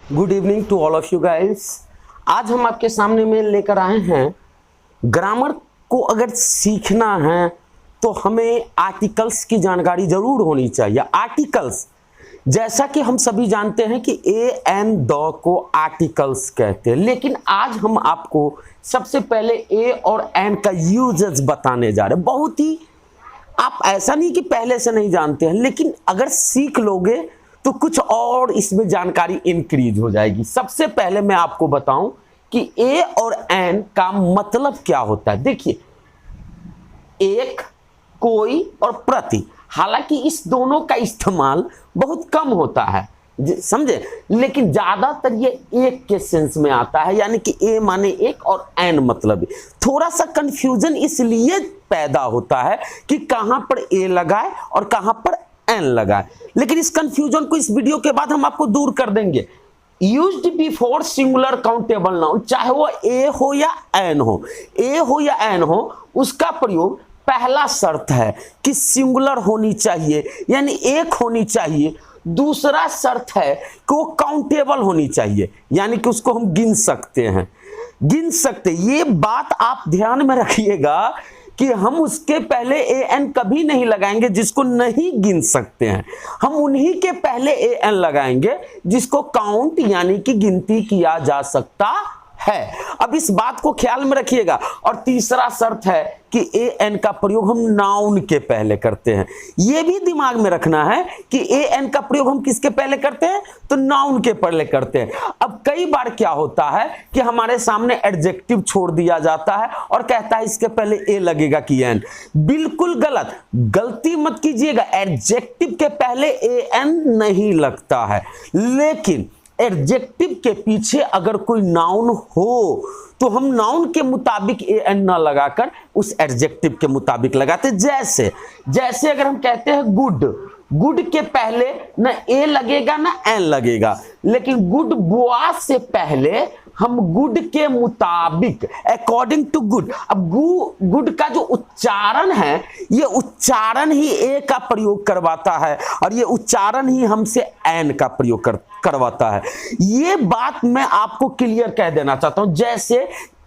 Good evening to all of you guys. आज हम आपके सामने में लेकर आए हैं, ग्रामर को अगर सीखना है तो हमें आर्टिकल्स की जानकारी जरूर होनी चाहिए। आर्टिकल्स, जैसा कि हम सभी जानते हैं कि ए एन द को आर्टिकल्स कहते हैं, लेकिन आज हम आपको सबसे पहले ए और एन का यूजेस बताने जा रहे हैं। बहुत ही, आप ऐसा नहीं कि पहले से नहीं जानते हैं, लेकिन अगर सीख लोगे तो कुछ और इसमें जानकारी इंक्रीज हो जाएगी। सबसे पहले मैं आपको बताऊं कि ए और एन का मतलब क्या होता है। देखिए, एक, कोई और प्रति, हालांकि इस दोनों का इस्तेमाल बहुत कम होता है, समझे, लेकिन ज्यादातर ये एक के सेंस में आता है, यानी कि ए माने एक और एन मतलब। थोड़ा सा कंफ्यूजन इसलिए पैदा होता है कि कहां पर ए लगाए और कहां पर एन लगाए, लेकिन इस कंफ्यूजन को इस वीडियो के बाद हम आपको दूर कर देंगे। Used before singular countable noun, चाहे वो ए हो या एन हो, ए हो या एन हो, उसका प्रयोग पहला शर्त है कि सिंगुलर होनी चाहिए, यानी एक होनी चाहिए। दूसरा शर्त है कि वो काउंटेबल होनी चाहिए, यानी कि उसको हम गिन सकते हैं, गिन सकते। ये बात आप ध्यान में रखिएगा कि हम उसके पहले ए एन कभी नहीं लगाएंगे जिसको नहीं गिन सकते हैं। हम उन्हीं के पहले ए एन लगाएंगे जिसको काउंट यानी कि गिनती किया जा सकता है। अब इस बात को ख्याल में रखिएगा। और तीसरा शर्त है कि ए एन का प्रयोग हम नाउन के पहले करते हैं। यह भी दिमाग में रखना है कि ए एन का प्रयोग हम किसके पहले करते हैं, तो नाउन के पहले करते हैं। अब कई बार क्या होता है कि हमारे सामने एडजेक्टिव छोड़ दिया जाता है और कहता है इसके पहले ए लगेगा कि एन। बिल्कुल गलत, गलती मत कीजिएगा। एडजेक्टिव के पहले ए एन नहीं लगता है, लेकिन एडजेक्टिव के पीछे अगर कोई नाउन हो तो हम नाउन के मुताबिक ए एन ना लगाकर उस एडजेक्टिव के मुताबिक लगाते। जैसे अगर हम कहते हैं गुड, गुड के पहले ना ए लगेगा ना एन लगेगा, लेकिन गुड बॉय से पहले हम गुड के मुताबिक, अकॉर्डिंग टू गुड। अब गुड का जो उच्चारण है, ये उच्चारण ही ए का प्रयोग करवाता है और ये उच्चारण ही हमसे एन का प्रयोग करवाता है। ये बात मैं आपको क्लियर कह देना चाहता हूं। जैसे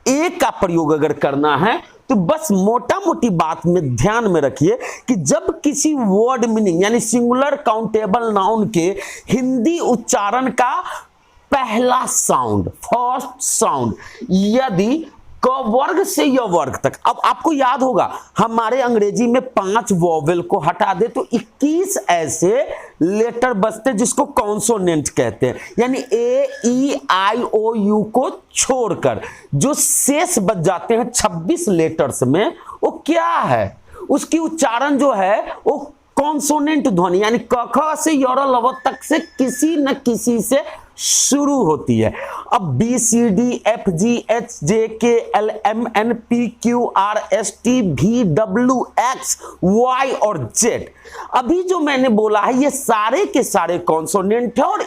ए का प्रयोग अगर करना है तो बस मोटा मोटी बात में ध्यान में रखिए कि जब किसी वर्ड मीनिंग यानी सिंगुलर काउंटेबल नाउन के हिंदी उच्चारण का पहला साउंड, फर्स्ट साउंड, यदि क वर्ग से य वर्ग तक, अब आपको याद होगा हमारे अंग्रेजी में 5 वॉवेल को हटा दे तो 21 ऐसे लेटर बचते जिसको कॉन्सोनेंट कहते हैं, यानी ए ई आई ओ यू को छोड़कर जो शेष बच जाते हैं 26 लेटर्स में, वो क्या है, उसकी उच्चारण जो है वो कॉन्सोनेंट ध्वनि यानी क ख से य र ल व तक से किसी न किसी से शुरू होती है। अब B C D F G H J K L M N P Q R S T V W X Y और जेड, अभी जो मैंने बोला है ये सारे के सारे कॉन्सोनेंट है और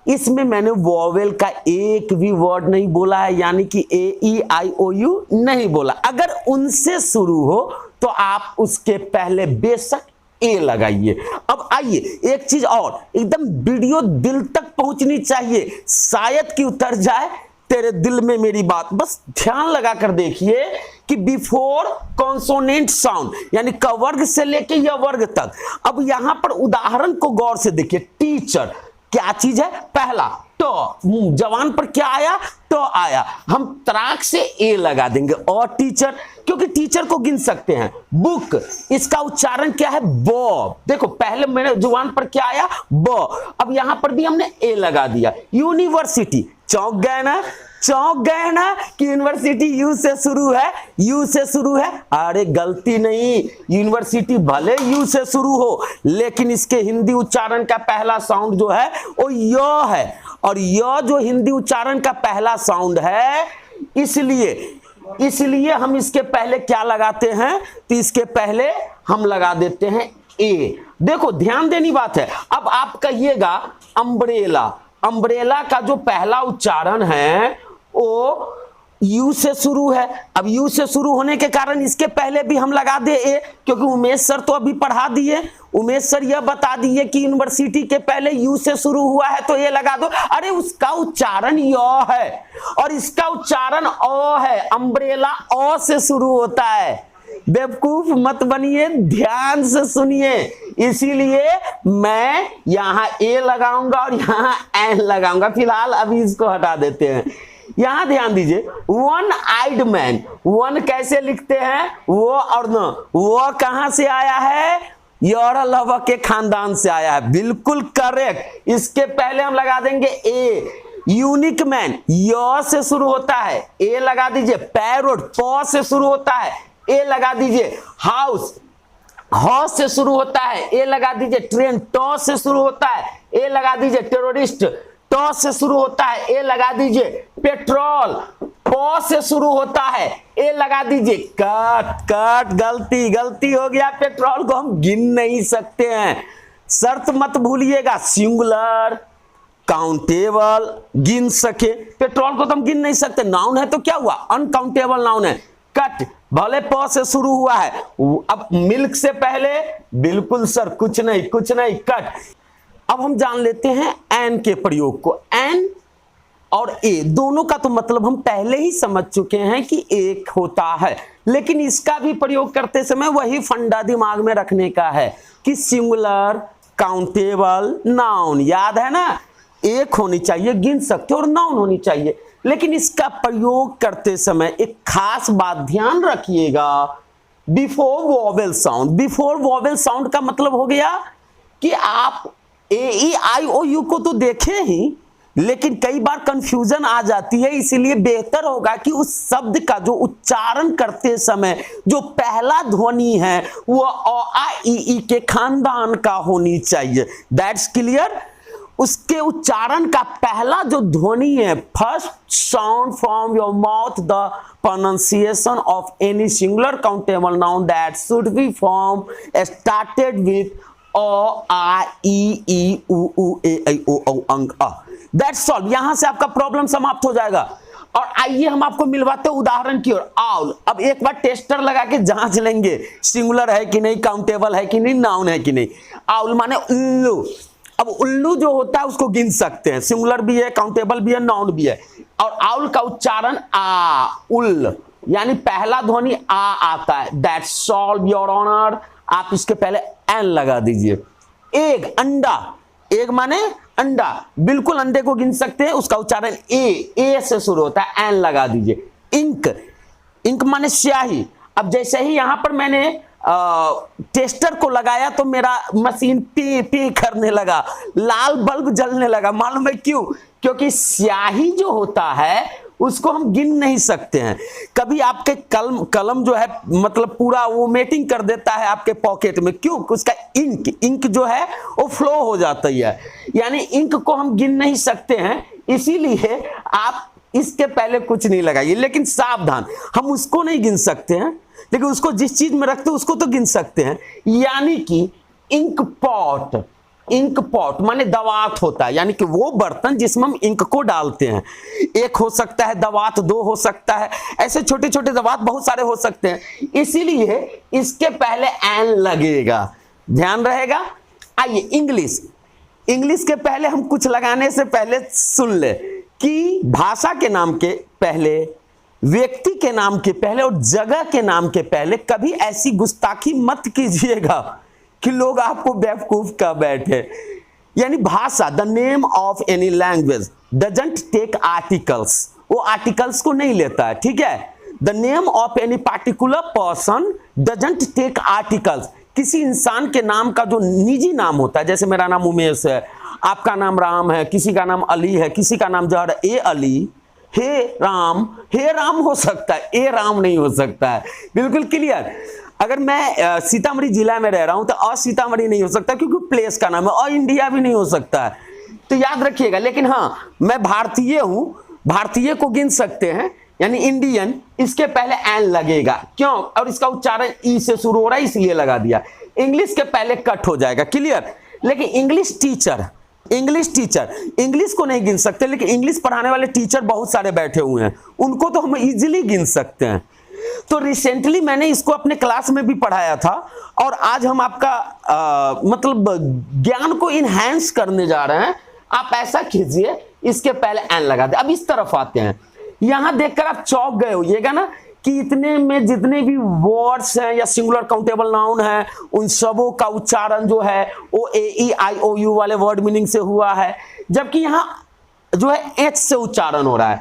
इसमें मैंने वॉवेल का एक भी वर्ड नहीं बोला है, यानी कि ए ई आई ओ यू नहीं बोला। अगर उनसे शुरू हो तो आप उसके पहले बेशक ए लगाइए। अब आइए एक चीज और, एकदम वीडियो दिल तक पहुंचनी चाहिए, शायद कि उतर जाए तेरे दिल में मेरी बात। बस ध्यान लगाकर देखिए कि बिफोर कॉन्सोनेंट साउंड यानी क वर्ग से लेके य वर्ग तक। अब यहां पर उदाहरण को गौर से देखिए। टीचर क्या चीज है, पहला तो, जवान पर क्या आया, तो आया, हम तराक से ए लगा देंगे। और टीचर, क्योंकि टीचर को गिन सकते हैं। बुक, इसका उच्चारण क्या है, ब, देखो पहले मेरे जुबान पर क्या आया, ब, अब यहां पर भी हमने ए लगा दिया। यूनिवर्सिटी, चौंक गए ना कि यूनिवर्सिटी यू से शुरू है, अरे गलती नहीं, यूनिवर्सिटी भले यू से शुरू हो लेकिन इसके हिंदी उच्चारण का पहला साउंड जो है वो य है, और य जो हिंदी उच्चारण का पहला साउंड है, इसलिए हम इसके पहले क्या लगाते हैं, तो इसके पहले हम लगा देते हैं ए। देखो ध्यान देनी बात है। अब आप कहिएगा अम्ब्रेला, अम्ब्रेला का जो पहला उच्चारण है वो यू से शुरू है। अब यू से शुरू होने के कारण इसके पहले भी हम लगा दे ए, क्योंकि उमेश सर तो अभी पढ़ा दिए, उमेश सर यह बता दिए कि यूनिवर्सिटी के पहले यू से शुरू हुआ है तो ये लगा दो। अरे उसका उच्चारण य है और इसका उच्चारण अ है, अम्ब्रेला अ से शुरू होता है। बेवकूफ मत बनिए, ध्यान से सुनिए। इसीलिए मैं यहां ए लगाऊंगा और यहां एन लगाऊंगा। फिलहाल अभी इसको हटा देते हैं। यहां ध्यान दीजिए, वन आइड मैन, वन कैसे लिखते हैं, वो और न, वो कहां से आया है, यौरलव के खानदान से आया है। बिल्कुल करेक्ट। इसके पहले हम लगा देंगे ए। यूनिक मैन य से शुरू होता है, ए लगा दीजिए। पैरोट प से शुरू होता है, ए लगा दीजिए। हाउस ह से शुरू होता है, ए लगा दीजिए। ट्रेन ट से शुरू होता है, ए लगा दीजिए। टेररिस्ट ट से शुरू होता है, ए लगा दीजिए। पेट्रोल प से शुरू होता है, ए लगा दीजिए। कट गलती हो गया। पेट्रोल को हम गिन नहीं सकते हैं, शर्त मत भूलिएगा। सिंगुलर काउंटेबल गिन सके, पेट्रोल को तो हम गिन नहीं सकते। नाउन है तो क्या हुआ, अनकाउंटेबल नाउन है। कट भले प से शुरू हुआ है। अब मिल्क से पहले, बिल्कुल सर कुछ नहीं कट। अब हम जान लेते हैं एन के प्रयोग को। एन और ए दोनों का तो मतलब हम पहले ही समझ चुके हैं कि एक होता है, लेकिन इसका भी प्रयोग करते समय वही फंडा दिमाग में रखने का है कि सिंगुलर काउंटेबल नाउन, याद है ना, एक होनी चाहिए गिन सकते और नाउन होनी चाहिए। लेकिन इसका प्रयोग करते समय एक खास बात ध्यान रखिएगा, before vowel sound. Before vowel sound का मतलब हो गया कि आप ए ई आई ओ यू को तो देखे ही, लेकिन कई बार कंफ्यूजन आ जाती है। इसीलिए बेहतर होगा कि उस शब्द का जो उच्चारण करते समय जो पहला ध्वनि है वो अ आ इ ई के खानदान का होनी चाहिए। That's clear. उसके उच्चारण का पहला जो ध्वनि है, first sound from your mouth, the pronunciation of any singular countable noun that should be form started with अ आ इ ई उ ऊ ए ऐ ओ औ अंग अ। That's all. यहां से आपका प्रॉब्लम समाप्त हो जाएगा। और आइए हम आपको मिलवाते हैं उदाहरण की ओर। आउल। अब एक बार टेस्टर लगा के जांच लेंगे सिंगुलर है कि नहीं, काउंटेबल है कि नहीं, नाउन है कि नहीं। आउल माने उल्लू। अब उल्लू जो होता है उसको गिन सकते हैं, सिंगुलर भी है, काउंटेबल भी है, नाउन भी है। और आउल का उच्चारण आ, उल, यानी पहला ध्वनि आ आता है। That's all your honour. आप इसके पहले एन लगा दीजिए। एग, अंडा। एग माने अंडा, बिल्कुल अंडे को गिन सकते हैं, उसका उच्चारण ए से शुरू होता है, एन लगा दीजिए। इंक, इंक माने स्याही। अब जैसे ही यहां पर मैंने टेस्टर को लगाया तो मेरा मशीन पी करने लगा, लाल बल्ब जलने लगा। मालूम है क्यों? क्योंकि स्याही जो होता है उसको हम गिन नहीं सकते हैं। कभी आपके कलम जो है मतलब पूरा वो मेटिंग कर देता है आपके पॉकेट में, क्यों? उसका इंक जो है वो फ्लो हो जाता है, यानी इंक को हम गिन नहीं सकते हैं। इसीलिए आप इसके पहले कुछ नहीं लगाइए। लेकिन सावधान, हम उसको नहीं गिन सकते हैं, लेकिन उसको जिस चीज में रखते हैं उसको तो गिन सकते हैं। यानी कि इंक पॉट, इंक पॉट माने दवात होता है, यानी कि वो बर्तन जिसमें हम इंक को डालते हैं। एक हो सकता है दवात, दो हो सकता है, ऐसे छोटे छोटे दवात बहुत सारे हो सकते हैं। इसीलिए इसके पहले एन लगेगा, ध्यान रहेगा। आइए इंग्लिश। इंग्लिश के पहले हम कुछ लगाने से पहले सुन ले कि भाषा के नाम के पहले, व्यक्ति के नाम के पहले और जगह के नाम के पहले कभी ऐसी गुस्ताखी मत कीजिएगा कि लोग आपको बेवकूफ का बैठे। यानी भाषा, the name of any language doesn't take articles, वो आर्टिकल्स को नहीं लेता है, ठीक है। The name of any particular person doesn't take articles, किसी इंसान के नाम का जो निजी नाम होता है, जैसे मेरा नाम उमेश है, आपका नाम राम है, किसी का नाम अली है, किसी का नाम जहर, ए अली, हे राम हो सकता है, ए राम नहीं हो सकता है। बिल्कुल क्लियर। अगर मैं सीतामढ़ी जिला में रह रहा हूं तो अ सीतामढ़ी नहीं हो सकता, क्योंकि प्लेस का नाम है। और इंडिया भी नहीं हो सकता है, तो याद रखिएगा। लेकिन हाँ, मैं भारतीय हूं, भारतीय को गिन सकते हैं, यानी इंडियन। इसके पहले एन लगेगा, क्यों? और इसका उच्चारण ई से शुरू हो रहा है इसलिए लगा दिया। इंग्लिश के पहले कट हो जाएगा, क्लियर। लेकिन English teacher, English teacher, English को नहीं गिन सकते, लेकिन इंग्लिश पढ़ाने वाले टीचर बहुत सारे बैठे हुए हैं, उनको तो हम इजीली गिन सकते हैं। तो रिसेंटली मैंने इसको अपने क्लास में भी पढ़ाया था, और आज हम आपका मतलब ज्ञान को इनहैंस करने जा रहे हैं। आप ऐसा कीजिए, इसके पहले एन लगा दे। अब इस तरफ आते हैं, यहां देखकर आप चौंक गए होइएगा ना कि इतने में जितने भी वर्ड्स हैं या सिंगुलर काउंटेबल नाउन है, उन सबों का उच्चारण जो है वो AEIOU वाले वर्ड मीनिंग से हुआ है, जबकि यहां जो है एच से उच्चारण हो रहा है।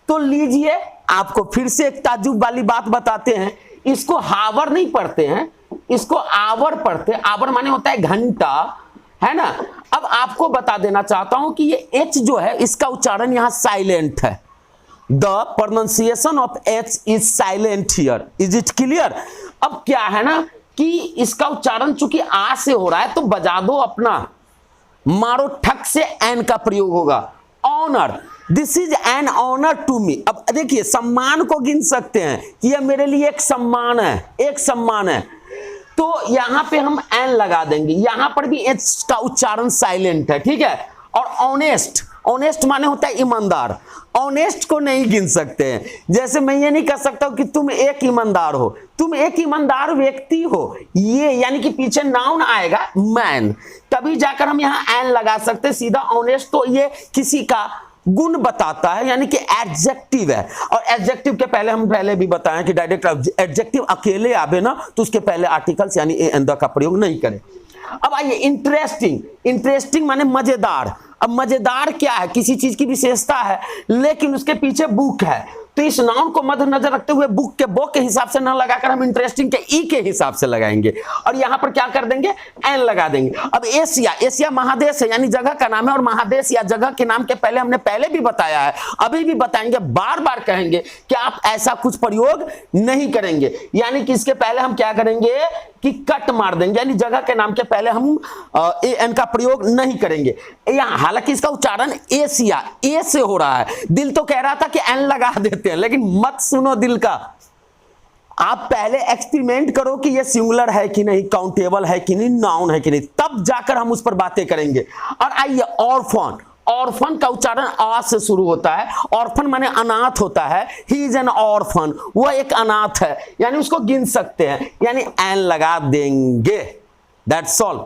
तो लीजिए, आपको फिर से एक ताज्जुब वाली बात बताते हैं। इसको हावर नहीं पढ़ते हैं, इसको आवर पढ़ते हैं। आवर माने होता है घंटा, है ना। अब आपको बता देना चाहता हूं कि ये एच जो है, इसका उच्चारण यहां साइलेंट है। The pronunciation of H is silent here, is it clear. अब क्या है ना कि इसका उच्चारण चूंकि आ से हो रहा है, तो बजा दो अपना, मारो ठक से एन का प्रयोग होगा। Honour, this is an honour to me. अब देखिए, सम्मान को गिन सकते हैं कि यह मेरे लिए एक सम्मान है, एक सम्मान है। तो यहां पे हम एन लगा देंगे, यहां पर भी एच का उच्चारण साइलेंट है, ठीक है। और ऑनेस्ट, ऑनेस्ट माने होता है ईमानदार, ऑनेस्ट को नहीं गिन सकते हैं। जैसे मैं ये नहीं कह सकता कि तुम एक ईमानदार हो, तुम एक ईमानदार व्यक्ति हो, ये यानी कि पीछे नाउन आएगा मैन, तभी जाकर हम यहाँ एन लगा सकते हैं सीधा। ऑनेस्ट तो ये किसी का गुण बताता है, यानी कि एडजेक्टिव है। और एडजेक्टिव के पहले हम पहले भी बताएं कि डायरेक्ट एडजेक्टिव अकेले आवे ना, तो उसके पहले आर्टिकल्स यानी ए एंड द का प्रयोग नहीं करें। अब आइए इंटरेस्टिंग, इंटरेस्टिंग माने मजेदार। अब मजेदार क्या है, किसी चीज की विशेषता है, लेकिन उसके पीछे बुक है, तो इस नाउन को मद्देनजर रखते हुए बुक के बो के हिसाब से ना लगाकर हम इंटरेस्टिंग के ई के हिसाब से लगाएंगे, और यहां पर क्या कर देंगे, एन लगा देंगे। अब एशिया, एशिया महादेश है, यानी जगह का नाम है, और महादेश या जगह के नाम के पहले हमने पहले भी बताया है, अभी भी बताएंगे, बार बार कहेंगे कि आप ऐसा कुछ प्रयोग नहीं करेंगे। यानी कि इसके पहले हम क्या करेंगे कि कट मार देंगे, यानी जगह के नाम के पहले हम ए एन का प्रयोग नहीं करेंगे। हालांकि इसका उच्चारण एशिया, ए से हो रहा है। दिल तो कह रहा था कि एन लगा देते हैं, लेकिन मत सुनो दिल का। आप पहले एक्सपेरिमेंट करो कि ये सिंगुलर है कि नहीं, काउंटेबल है कि नहीं, नाउन है कि नहीं, तब जाकर हम उस पर बातें करेंगे। और आइए ऑर्फन, ऑर्फन का उच्चारण आ से शुरू होता है। ऑर्फन माने अनाथ होता है, ही इज एन ऑर्फन, वह एक अनाथ है, यानी उसको गिन सकते हैं, यानी एन लगा देंगे। That's all.